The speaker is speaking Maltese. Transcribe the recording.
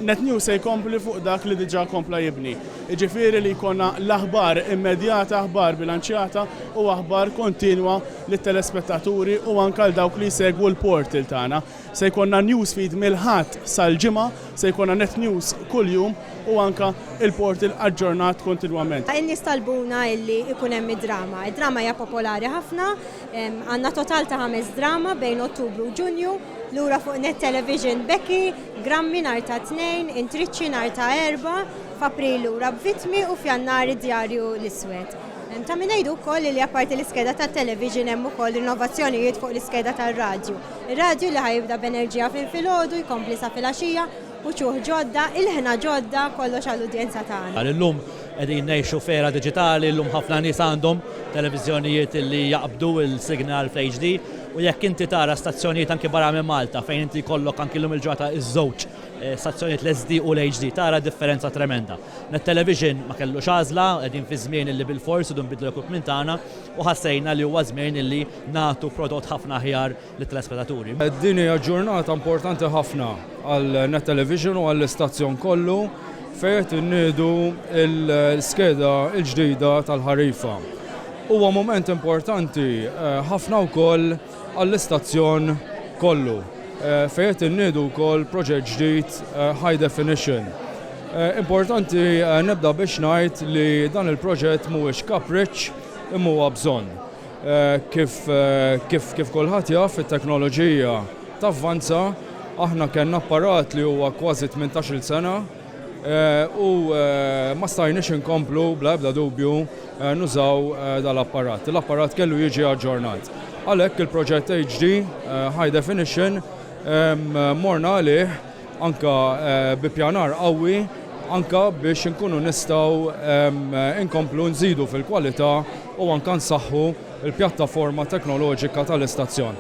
Net News se jkompli fuq dak li diġà kompla jibni. Jiġifieri li jkollna l-aħbar immedjata, aħbar bilanċjata u aħbar kontinwa lit-telespettaturi u anke l dawk li jsegwu l-portal tagħna. Se jkollna newsfeed mill-ħadd sal-ġimgħa, se jkollna Net News kuljum u anke il-portal aġġornat kontinwament. In-nies talbuna illi ikun hemm id-drama. Id-drama hija popolari ħafna, għandna total ta' 5 drama bejn Ottubru u Ġunju, lura fuq Net Television Becky, Grammi nhar ta' 2, Intriċċi nhar ta' 4, f'April lura b'Vittmi u f'Jannar id-Djarju l-Iswed. Ta' min ngħidu wkoll li apparti l-iskeda tat-television hemm ukoll innovazzjonijiet fuq l-iskeda tar-radju. Ir-radju li ħajibda b'enerġija fil-filgħodu, jkompli sa filgħaxija u ċuħ ġodda, il-ħna ġodda kollox għall-udjenza tagħna. Illum qegħdin ngħixu fera diġitali, llum ħafna nies għandhom televiżjonijiet li jaqbdu il-signal fl-HD u jekk inti tara stazzjonijiet anke barra minn Malta fejn inti jkollok anke llum il-ġurnata iż-żewġ stazzjonijiet l-SD u l-HD tara differenza tremenda. Net-television ma kellux għażla, qegħdin fi żmien illi bil-fors idu nbidlu l-equipment tagħna u ħassejna li huwa żmien illi nagħtu prodott ħafna aħjar lit-telespettaturi. Din hija ġurnata importanti ħafna għal Net Television u għall-istazzjon kollu fejn inniedu l-skeda l-ġdida tal-ħarifa. Huwa moment importanti ħafna wkoll għall-istazzjon kollu fejn inniedu wkoll proġett ġdid High Definition. Importanti nibda biex ngħid li dan il-proġett mhuwiex kapriċċ imma huwa bżonn. Kif kulħadd jaf it-teknoloġija tavvanza, aħna kellna apparat li huwa kważi 18-il sena u ma stajniex inkomplu bla ebda dubju nużaw dal-apparat. L-apparat kellu jiġi aġġornat. Għalhekk il-proġett HD High Definition morna għalih anka bi pjanar qawwi anka biex inkunu nistgħu inkomplu nżidu fil-kwalità u anke nsaħħu il-pjattaforma teknoloġika tal-istazzjon.